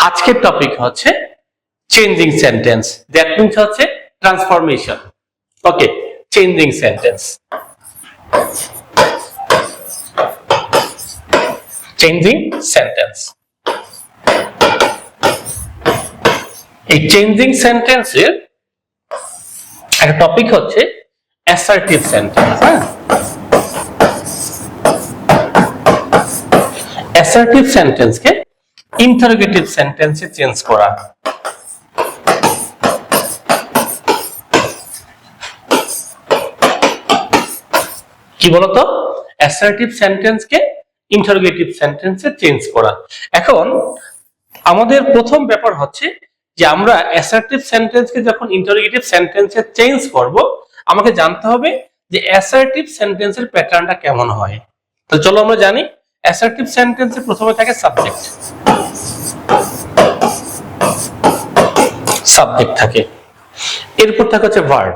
আজকের টপিক হচ্ছে changing sentence, that means হচ্ছে ট্রান্সফরমেশন। ওকে, চেঞ্জিং সেন্টেন্স। চেঞ্জিং সেন্টেন্স, এই চেঞ্জিং সেন্টেন্সের একটা টপিক হচ্ছে অ্যাসার্টিভ সেন্টেন্স। অ্যাসার্টিভ সেন্টেন্সকে ইন্টারোগেটিভ সেন্টেন্সে চেঞ্জ করা। কি বলতো? অ্যাসার্টিভ সেন্টেন্সকে ইন্টারোগেটিভ সেন্টেন্সে চেঞ্জ করা। এখন আমাদের প্রথম ব্যাপার হচ্ছে যে আমরা অ্যাসার্টিভ সেন্টেন্সকে যখন ইন্টারোগেটিভ সেন্টেন্সে চেঞ্জ করব, আমাকে জানতে হবে যে অ্যাসার্টিভ সেন্টেন্সের প্যাটার্নটা কেমন হয়। তো চলো আমরা জানি। অ্যাসার্টিভ সেন্টেন্সে প্রথমে থাকে সাবজেক্ট, সাবজেক্ট থাকে, এরপর থাকে হচ্ছে ভার্ব,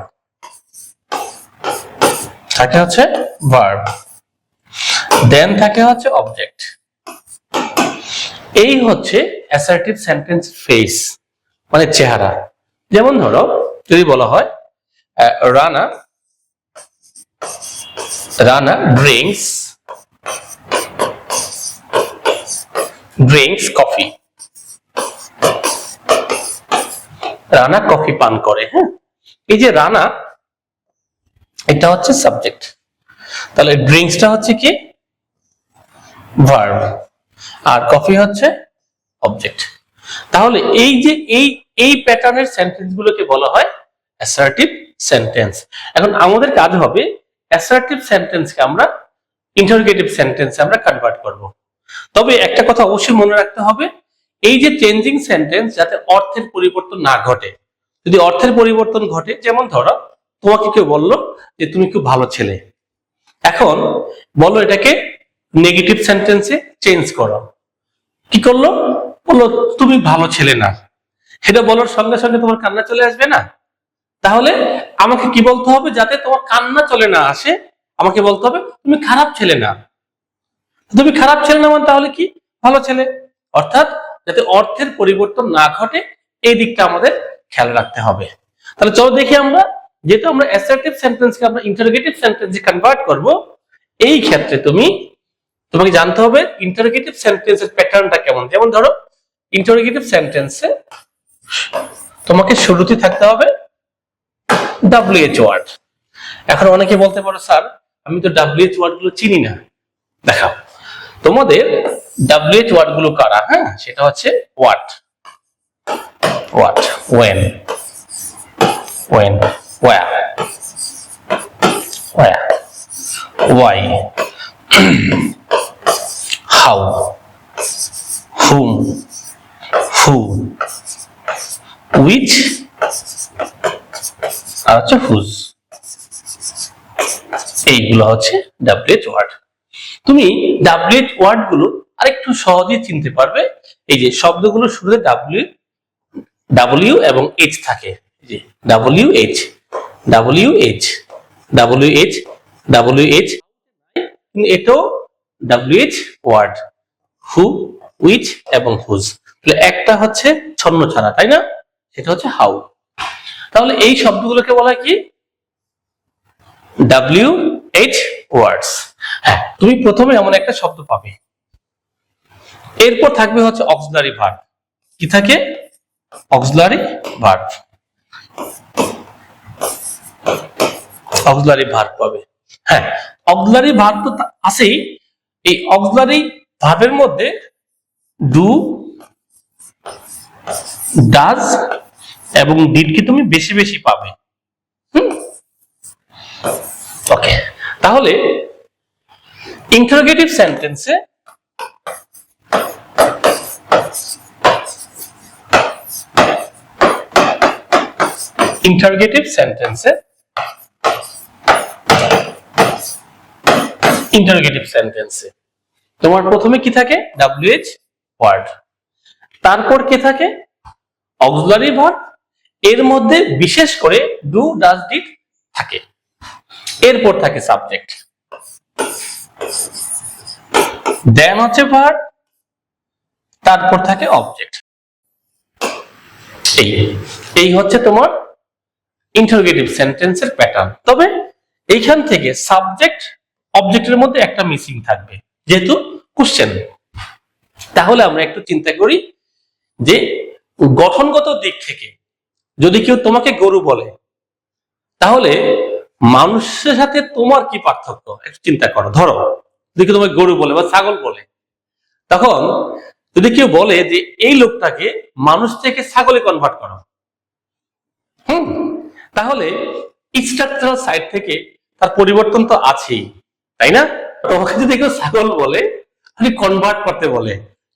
থাকে হচ্ছে ভার্ব, দেন থাকে হচ্ছে অবজেক্ট। এই হচ্ছে অ্যাসার্টিভ সেন্টেন্স ফেস, মানে চেহারা। যেমন ধরো যদি বলা হয় Rana Rana drinks coffee, Rana coffee পান করে। হ্যাঁ, এই যে রানা, এটা হচ্ছে সাবজেক্ট, তাহলে ড্রিঙ্কসটা হচ্ছে কি ভার্ব, আর কফি হচ্ছে অবজেক্ট। তাহলে এই যে এই প্যাটার্নের সেন্টেন্স গুলোকে বলা হয় অ্যাসার্টিভ সেন্টেন্স। এখন আমাদের কাজ হবে অ্যাসার্টিভ সেন্টেন্সকে আমরা ইন্টারোগেটিভ সেন্টেন্সে আমরা কনভার্ট করব। তবে একটা কথা অবশ্যই মনে রাখতে হবে, এই যে চেঞ্জিং সেন্টেন্স যাতে অর্থের পরিবর্তন না ঘটে। যদি অর্থের পরিবর্তন ঘটে, যেমন ধরো তোমাকে কেউ বললো যে তুমি খুব ভালো ছেলে, এখন বলো এটাকে নেগেটিভ সেন্টেন্সে চেঞ্জ করো। কি করলো? বললো তুমি ভালো ছেলে না। সেটা বলার সঙ্গে সঙ্গে তোমার কান্না চলে আসবে না? তাহলে আমাকে কি বলতে হবে যাতে তোমার কান্না চলে না আসে? আমাকে বলতে হবে তুমি খারাপ ছেলে না। তুমি খারাপ ছেলে না মানে তাহলে কি ভালো ছেলে। অর্থাৎ যাতে অর্থের পরিবর্তন না ঘটে, এই দিকটা আমাদের খেয়াল রাখতে হবে। তাহলে চলো দেখি আমরা, যেহেতু আমরা অ্যাসার্টিভ সেন্টেন্সকে আমরা ইন্টারোগেটিভ সেন্টেন্সে কনভার্ট করব, এই ক্ষেত্রে তোমাকে জানতে হবে ইন্টারোগেটিভ সেন্টেন্সের প্যাটার্নটা কেমন। যেমন ধরো ইন্টারোগেটিভ সেন্টেন্সে তোমাকে শুরুতে থাকতে হবে WH ওয়ার্ড। এখন অনেকে বলতে পারো স্যার আমি তো WH ওয়ার্ড গুলো চিনি না। দেখাও তোমাদের WH ওয়ার্ড গুলো কারা। হ্যাঁ, সেটা হচ্ছে what, when, where, why, how, whom, who, which, আর হচ্ছে whose। এইগুলো হচ্ছে WH ওয়ার্ড। তুমি WH ওয়ার্ড গুলো আরেকটু সহজে চিনতে পারবে। এই যে শব্দগুলো শুরুতে W এবং H থাকে, যে WH, এটাও WH ওয়ার্ড, হু, উইচ এবং হুজ। একটা হচ্ছে ছন্ন ছাড়া, তাই না? সেটা হচ্ছে হাউ। তাহলে এই শব্দগুলোকে বলা হয় কি WH ওয়ার্ডস। হ্যাঁ, তুমি প্রথমে এমন একটা শব্দ পাবে, এরপর থাকবে হচ্ছে অক্সিলারি ভার্ব। কি থাকে? অক্সিলারি ভার্ব, অক্সিলারি ভার্ব পাবে। হ্যাঁ, অক্সিলারি ভার্ব তো আছেই। এই অক্সিলারি ভার্বের মধ্যে ডু, ডাজ এবং ডিড কি তুমি বেশি বেশি পাবে। ওকে, তাহলে ইন্টারোগেটিভ সেন্টেন্সে তোমার প্রথমে কি থাকে? WH ওয়ার্ড, তারপর কে থাকে? অক্সিলারি ভার্ব, এর মধ্যে বিশেষ করে ডু, ডাজ, ডিড থাকে, এরপর থাকে সাবজেক্ট, দেন হচ্ছে ভার্ব, তারপর থাকে অবজেক্ট। এই এই হচ্ছে তোমার ইন্টারোগেটিভ সেন্টেন্সের প্যাটার্ন। তবে এইখান থেকে সাবজেক্ট অবজেক্টের মধ্যে একটা মিসিং থাকবে, যেহেতু কোশ্চেন। তাহলে আমরা একটু চিন্তা করি যে গঠনগত দিক থেকে যদি কেউ তোমাকে গরু বলে, তাহলে মানুষের সাথে তোমার কি পার্থক্য একটু চিন্তা করো। ধরো যদি কেউ তোমাকে গরু বলে বা ছাগল বলে, তখন যদি কেউ বলে যে এই লোকটাকে মানুষ থেকে ছাগলে কনভার্ট করো, তাহলে স্ট্রাকচারাল সাইড থেকে তার পরিবর্তন তো আছেই, তাই না? তোমাকে যদি কেউ ছাগল বলে, কনভার্ট করতে বলে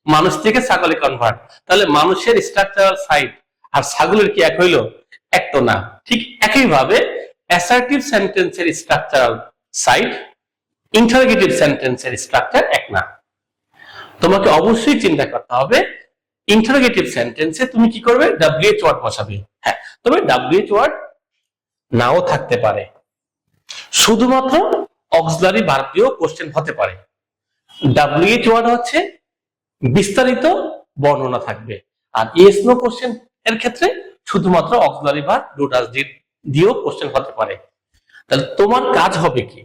মানুষ থেকে ছাগলে কনভার্ট, তাহলে মানুষের স্ট্রাকচারাল সাইড আর ছাগলের কি এক হইলো? এক তো না। ঠিক একইভাবে অ্যাসার্টিভ সেন্টেন্সের স্ট্রাকচারাল সাইড ইন্টারোগেটিভ সেন্টেন্সের স্ট্রাকচার এক না। তোমাকে অবশ্যই চিন্তা করতে হবে ইন্টারোগেটিভ সেন্টেন্সে তুমি কি করবে? WH ওয়ার্ড বসাবে। হ্যাঁ, তবে WH ওয়ার্ড নাও থাকতে পারে, শুধুমাত্র অক্সিলারি ভার্ব দিয়েও কোশ্চেন হতে পারে। WH ওয়ার্ড হচ্ছে বিস্তারিত বর্ণনা থাকবে, আর ইয়েস নো কোশ্চেন এর ক্ষেত্রে শুধুমাত্র auxiliary verb do does did দিয়েও কোশ্চেন হতে পারে। তাহলে তোমার কাজ হবে কি?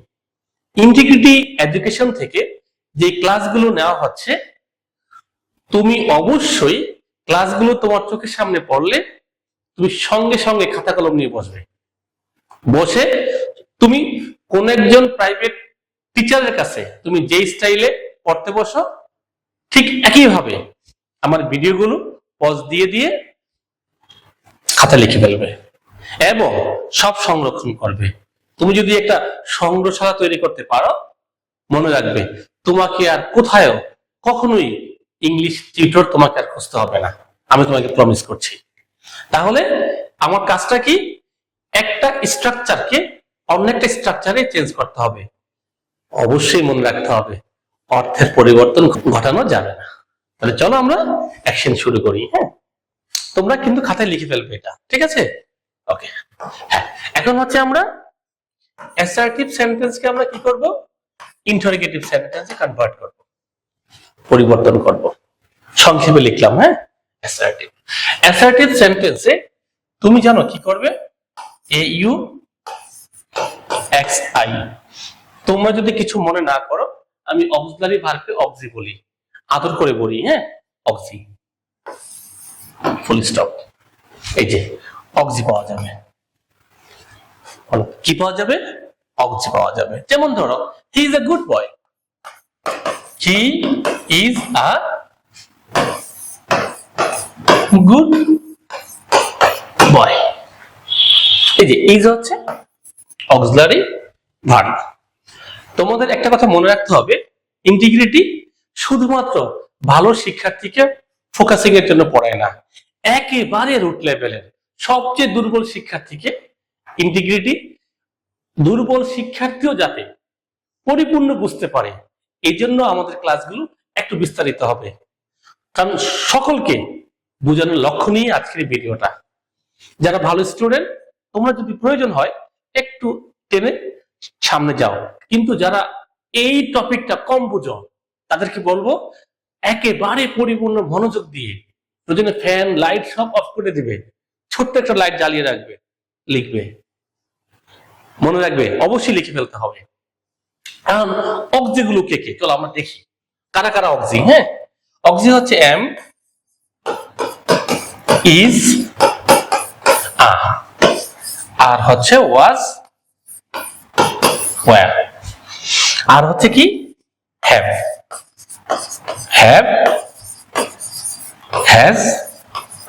ইন্টিগ্রিটি এডুকেশন থেকে যে ক্লাসগুলো নেওয়া হচ্ছে, তুমি অবশ্যই ক্লাসগুলো তোমার চোখের সামনে পড়লে তুমি সঙ্গে সঙ্গে খাতা কলম নিয়ে বসবে। বসে তুমি কোন একজন প্রাইভেট টিচারের কাছে তুমি যে স্টাইলে পড়তে বসো, ঠিক একইভাবে আমার ভিডিওগুলো পজ দিয়ে দিয়ে খাতা লিখে ফেলবে এবং সব সংরক্ষণ করবে। তুমি যদি একটা সংগ্রহশালা তৈরি করতে পারো, মনে রাখবে তোমাকে আর কোথায়ও কখনোই ইংলিশ টিউটর তোমাকে আর খুঁজতে হবে না, আমি তোমাকে প্রমিস করছি। তাহলে আমার কাজটা কি? একটা স্ট্রাকচারকে অন্য একটা স্ট্রাকচারে চেঞ্জ করতে হবে। অবশ্যই মনে রাখতে হবে অর্থের পরিবর্তন ঘটানো যাবে না। তাহলে চলো আমরা অ্যাকশন শুরু করি। হ্যাঁ, তোমরা কিন্তু খাতায় লিখে ফেলবে এটা, ঠিক আছে? ওকে, হ্যাঁ, এখন হচ্ছে আমরা অ্যাসার্টিভ সেন্টেন্সকে আমরা কি করব? ইন্টারোগেটিভ সেন্টেন্সে কনভার্ট করব, পরিবর্তন করব। সংক্ষেপে লিখলাম। হ্যাঁ, অ্যাসার্টিভ। অ্যাসার্টিভ সেন্টেন্সে তুমি জানো কি করবে? AUXI। তোমরা যদি কিছু মনে না করো, আমি অক্সিলারি ভার্বকে অক্সি বলি, আদর করে বলি। হ্যাঁ, অক্সি, ফুল স্টপ। এই যে অক্সি পাওয়া যাবে। কি পাওয়া যাবে? অক্সি পাওয়া যাবে। যেমন ধরো, he is a good boy. He is a good boy. এই যে ইজ হচ্ছে অক্সিলারি ভার্ব। তোমাদের একটা কথা মনে রাখতে হবে, ইন্টিগ্রিটি শুধুমাত্র ভালো শিক্ষার্থীকে ফোকাসিং এর জন্য পড়ায় না। একেবারে রুট লেভেলের সবচেয়ে দুর্বল শিক্ষার্থীকে ইন্টিগ্রিটি দুর্বল শিক্ষার্থীও যাতে পরিপূর্ণ বুঝতে পারে, এই জন্য আমাদের ক্লাসগুলো একটু বিস্তারিত হবে। কারণ সকলকে বোঝানোর লক্ষ্য নিয়ে আজকের ভিডিওটা। যারা ভালো স্টুডেন্ট, তোমরা যদি প্রয়োজন হয় একটু টেনে সামনে যাও, কিন্তু যারা এই টপিকটা কম বুঝো তাদেরকে বলবো একেবারে পরিপূর্ণ মনোযোগ দিয়ে, প্রয়োজনে ফ্যান লাইট সব অফ করে দিবে, ছোট্ট একটা লাইট জ্বালিয়ে রাখবে, লিখবে। মনে রাখবে অবশ্যই লিখে ফেলতে হবে। কারণ অক্সি গুলো কে কে, চলো আমরা দেখি কারা কারা অক্সি। হ্যাঁ, অক্সি হচ্ছে এম, ইজ, আর হচ্ছে ওয়াজ, ওয়্যার, আর হচ্ছে কি হ্যাভ, হ্যাভ, হ্যাজ,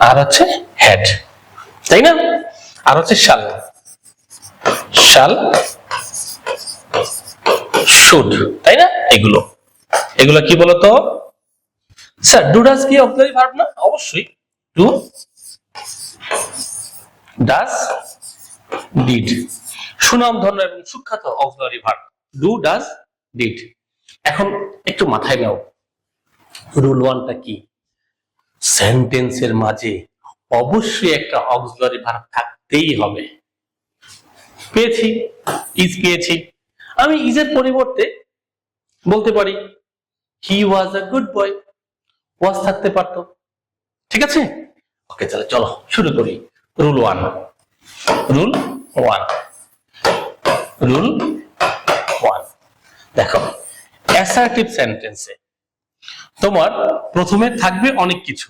আর হচ্ছে হ্যাড, তাই না? আর হচ্ছে শাল, শাল, শুড, তাই না? এগুলো এগুলো কি বলতো স্যার? ডু ডাজ কি অক্সিলারি ভার্ব না? অবশ্যই ডু ডাজ ডিড, সুনামধন্য এবং সুখ্যাত auxiliary verb do does did. এখন একটু মাথায় নাও রুল ওয়ানটা কি? সেন্টেন্সের মাঝে অবশ্যই একটা অক্সিলারি ভার্ব থাকতেই হবে। পেয়েছি, ইজ পেয়েছি। আমি ইজের পরিবর্তে বলতে পারি হি ওয়াজ আ গুড বয়, ওয়াজ থাকতে পারতো, ঠিক আছে? ওকে, তাহলে চলো শুরু করি। Rule one, rule one, rule one. দেখো, অ্যাসার্টিভ সেন্টেন্সে তোমার প্রথমে থাকবে অনেক কিছু,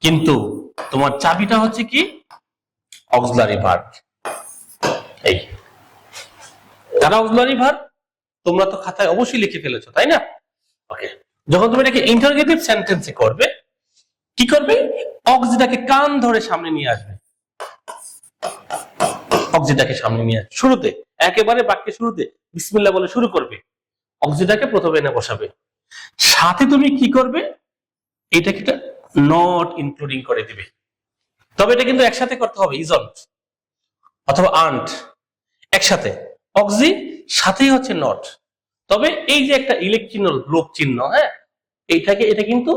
কিন্তু তোমার চাবিটা হচ্ছে কি? Auxiliary verb. এই তারা অক্সিলারি ভার্ব তোমরা তো খাতায় অবশ্যই লিখে ফেলেছো, তাই না? ওকে, যখন তুমি এটাকে ইন্টারোগেটিভ সেন্টেন্সে করবে, কি করবে? অক্সিটাকে কান ধরে সামনে নিয়ে আসবে। অক্সিটাকে সামনে নিয়ে আসবে শুরুতে, একেবারে বাক্যের শুরুতে বিসমিল্লাহ বলে শুরু করবে, অক্সিটাকে প্রথমে এনে বসাবে। সাথে তুমি কি করবে? এটাকে নট ইনক্লুডিং করে দিবে। তবে এটা কিন্তু একসাথে করতে হবে, ইজন্ট অথবা আন্ট, একসাথে। অক্সি সাথেই হচ্ছে নট। তবে এই যে একটা ইলেক চিহ্ন, লোক চিহ্ন, হ্যাঁ, এটা কিন্তু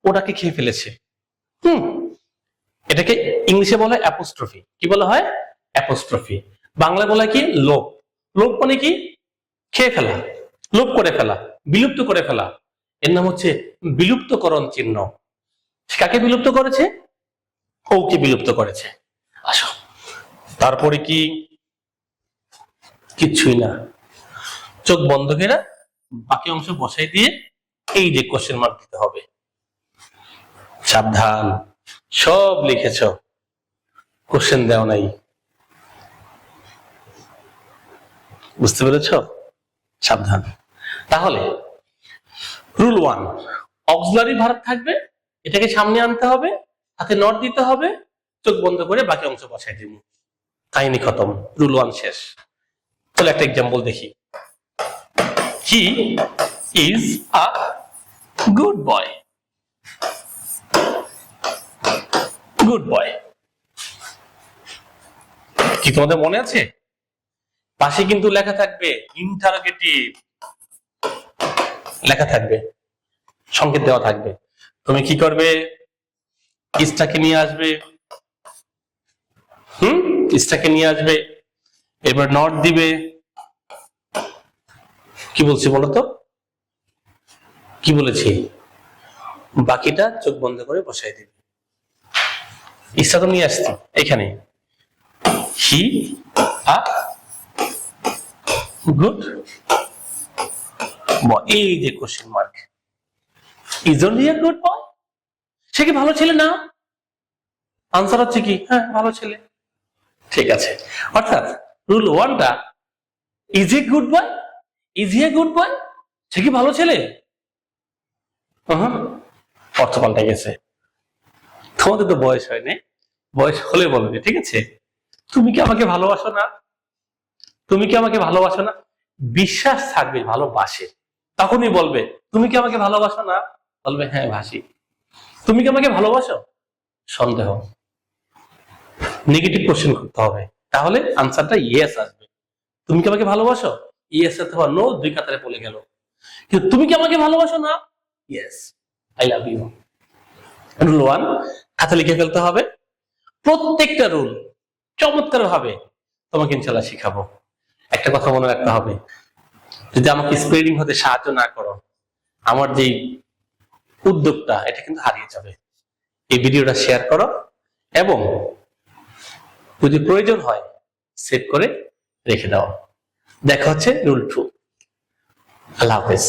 ওটাকে খেয়ে ফেলেছে। এটাকে ইংলিশে বলে অ্যাপোস্ট্রফি। কি বলা হয়? অ্যাপোস্ট্রফি। বাংলা বলা কি? লোপ। লোপ মানে কি? খেয়ে ফেলা, লোপ করে ফেলা, বিলুপ্ত করে ফেলা। এর নাম হচ্ছে বিলুপ্তকরণ চিহ্ন। কাকে বিলুপ্ত করেছে? ওকে বিলুপ্ত করেছে। আসো, তারপরে কি? কিচ্ছুই না, চোখ বন্ধ করে বাকি অংশ বসাই দিয়ে এই যে কোশ্চেন মার্ক দিতে হবে। সাবধান, সব লিখেছ, কোশ্চেন দেওয়া নাই, বুঝতে পেরেছ? সাবধান। তাহলে রুল ওয়ান, অক্সিলারি ভার্ব থাকবে, এটাকে সামনে আনতে হবে, হাতে নট দিতে হবে, চোখ বন্ধ করে বাকি অংশ বসাই দিব, কাহিনী খতম, রুল ওয়ান শেষ। তাহলে একটা এক্সাম্পল দেখি। He is a good boy. Good boy কি তোমাদের মনে আছে? পাশে কিন্তু লেখা থাকবে ইন্টারোগেটিভ, লেখা থাকবে, সংকেত দেওয়া থাকবে। তুমি কি করবে? ইসটাকে নিয়ে আসবে, ইসটাকে নিয়ে আসবে, এবার নট দিবে। কি বলছি বলো তো? কি বলেছি? বাকিটা চোখ বন্ধ করে বসাই দিবে। ইসটা তো নিয়ে আসছি এখানে, হি আ গুড বয়। এই যে question mark, isn't he a good boy? সে কি ভালো ছেলে না? আনসার হচ্ছে কি? হ্যাঁ, ভালো ছেলে। ঠিক আছে, অর্থাৎ রুল ওয়ানটা, is a good boy, is he a good boy? সে কি ভালো ছেলে? অর্থ পাল্টে গেছে। তোমাদের তো বয়স হয়নি, বয়স হলে বলবে, ঠিক আছে? তুমি কি আমাকে ভালোবাসো না? তুমি কি আমাকে ভালোবাসো না? বিশ্বাস থাকবে ভালোবাসে, তখনই বলবে তুমি কি আমাকে ভালোবাসো না? বলবে হ্যাঁ ভাসি। তুমি কি আমাকে ভালোবাসো? সন্দেহ, নেগেটিভ কোশ্চেন করতে হবে, তাহলে আনসারটা ইয়েস আসবে। তুমি কি আমাকে ভালোবাসো? ইয়েস অথবা নো, দুই কাতারে বলে গেল। কিন্তু তুমি কি আমাকে ভালোবাসো না? Yes, I love you. Rule one খাতা লিখে ফেলতে হবে। প্রত্যেকটা রুল চমৎকার ভাবে তোমাকে ইনশাআল্লাহ শিখাবো। একটা কথা মনে রাখতে হবে, যদি আমাকে স্প্রেডিং হতে সাহায্য না করো, আমার যে উদ্যোগটা এটা কিন্তু হারিয়ে যাবে। এই ভিডিওটা শেয়ার করো এবং যদি প্রয়োজন হয় সেভ করে রেখে দাও। দেখা হচ্ছে রুল 2। আল্লাহ হাফেজ।